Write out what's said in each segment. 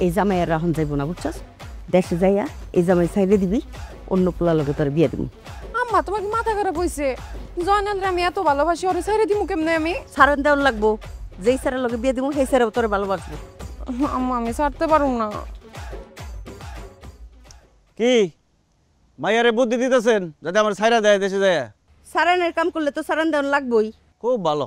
এই জামাই আর রাহন যাইব না বুঝছস দেশে যাইয়া এই জামাই ছাইরে দিবি অন্য পোলা লগে তোর বিয়ে দিব আম্মা তোমার কি মাথা খারাপ হইছে জয়নালরে আমি এত ভালোবাসি ওরে ছাইরে দিমু কেমনে আমি সারান দেওয়ান লাগবো যেই সারের লগে বিয়ে দিব সেই সারে তোর ভালোবাসবো আম্মা আমি ছাড়তে পারুম না কি মাইয়ারে বুদ্ধি দিতেছেন যাতে আমার ছাইরা দেয় দেশে যায় সারানের কাম করলে তো সারান দেওয়ান লাগবোই খুব ভালো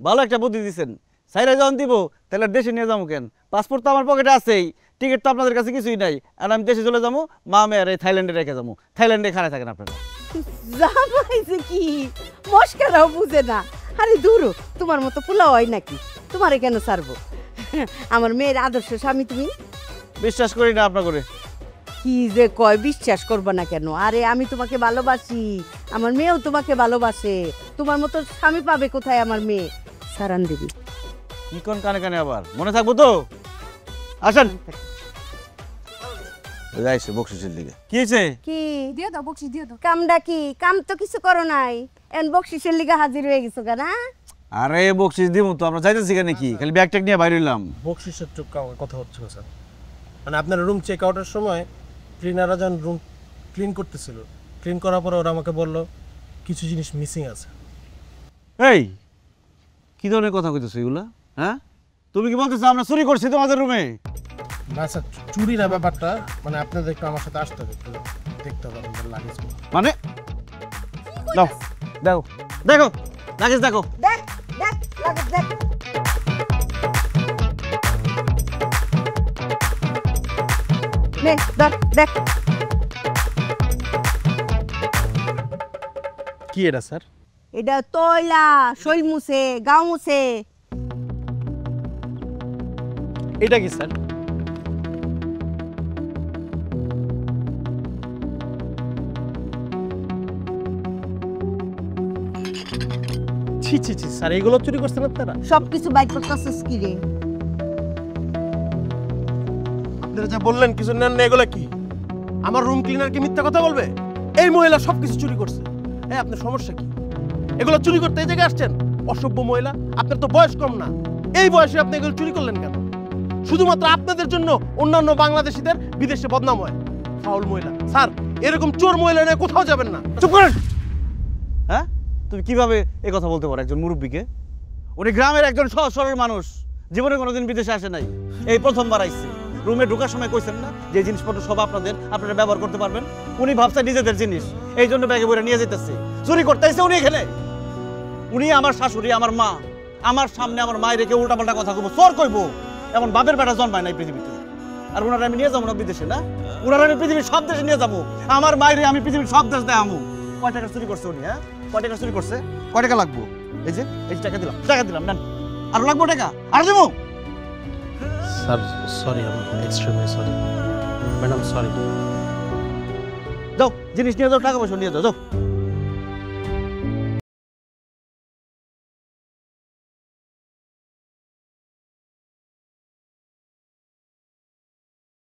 ভালো একটা বুদ্ধি দিচ্ছেন ছাইরা যখন দিব তাহলে দেশে নিয়ে যাবো কেন পাসপোর্ট তো আমার পকেটে আছেই টিকিট তো আপনাদের কাছে কিছুই নাই আর আমি দেশে চলে যাবো মা মেয়ের এই থাইল্যান্ডে রেখে যাবো থাইল্যান্ডে খারাপ থাকেন আপনারা জামাই যে কি মস্কারাও বুঝে না আরে দূর তোমার মতো পোলা হয় নাকি তোমারে কেন ছাড়বো আমার মেয়ের আদর্শ স্বামী তুমি বিশ্বাস করি না আপনার করে কি যে কয় বিশ্বাস করবা না কেন আরে আমি তোমাকে ভালোবাসি আমার মেয়েও তোমাকে ভালোবাসে তোমার মতো স্বামী পাবে কোথায় আমার মেয়ে সারান দেবী কি কোন কানে কানে আবার মনে থাকবো তো আসেন যাইছে বকশিসের দিকে কি হয়েছে কি দিয়ে দাও বকশিস দিয়ে দাও কামডা কি কাম তো কিছু করো নাই এন বকশিসের লিগা হাজির হয়ে গেছো কেন আরে বকশিস দিব তো আমরা যাইতেছি কেন কি খালি ব্যাগ ট্যাগ নিয়ে বাইরে হইলাম বকশিসের কথা হচ্ছে না স্যার মানে আপনার রুম চেক আউটের সময় ক্লিনাররা যখন রুম ক্লিন করতেছিল ক্লিন করার পরে ওরা আমাকে বললো কিছু জিনিস মিসিং আছে। এই কি ধরনের কথা কইতেছো এগুলা হ্যাঁ তুমি কি বলতেছো আমরা চুরি করছি তোমাদের রুমে না স্যার চুরি না ব্যাপারটা মানে আপনাদের একটু আমার সাথে আসতে হবে একটু দেখতে হবে আপনাদের লাগেজগুলো মানে দাও দেখো দেখো লাগেজ দেখো দেখ দেখ লাগেজ দেখ নে দেখ দেখ কি এটা স্যার? এটা তয়লা শৈল মুছে গাও মুছে এটা কি স্যার? ছি ছি ছি স্যার এগুলো চুরি করছেন আপনারা? সবকিছু বাইর করতেছিস কি রে আপনারা যা বললেন কিছু নেন না এগুলো কি? আমার রুম ক্লিনার কি মিথ্যা কথা বলবে? এই মহিলা সবকিছু চুরি করছে। এই আপনার সমস্যা কি? এগুলো চুরি করতে এই জায়গায় আসছেন? অসভ্য মহিলা, আপনার তো বয়স কম না। এই বয়সে আপনি এগুলো চুরি করলেন কেন? শুধুমাত্র আপনাদের জন্য অন্যান্য বাংলাদেশিদের বিদেশে বদনাম হয়। ফাউল মহিলা। স্যার এরকম চোর মহিলা নিয়ে কোথাও যাবেন না। চুপ করেন। হ্যাঁ তুমি কিভাবে এই কথা বলতে পারো একজন মুরব্বীকে? উনি গ্রামের একজন সহজ সরল মানুষ, জীবনে কোনোদিন বিদেশে আসে নাই, এই প্রথমবার আইছে। রুমে ঢোকার সময় কইছেন না যে জিনিসপত্র সব আপনারা ব্যবহার করতে পারবেন। উনি ভাবছে নিজেদের জিনিস, এই জন্য ব্যাগে বইরা নিয়ে যেতেছে। চুরি করতে আইছে উনি এখানে। উনি আমার শাশুড়ি, আমার মা, আমার সামনে আমার মায়ের রেখে উল্টাপাল্টা কথা কইবো, চোর কইবো, এমন বাপের বেটা জন্মায় নাই পৃথিবীতে। আর ওনারা আমি নিয়ে যাবো না বিদেশে, না ওনারা আমি পৃথিবীর সব দেশে নিয়ে যাবো। আমার মায়ের আমি পৃথিবীর সব দেশ দেয় আমু। কয় টাকা চুরি করছে উনি? হ্যাঁ কয় টাকা চুরি করছে? কয় টাকা লাগবো? এই যে টাকা দিলাম নেন। আর লাগবো টাকা? আর দেবো? স্যার সরি, আমি এক্সট্রিমলি সরি ম্যাডাম, সরি। যাও জিনিস নিয়ে যাও, টাকা পয়সা নিয়ে যাও, যাও।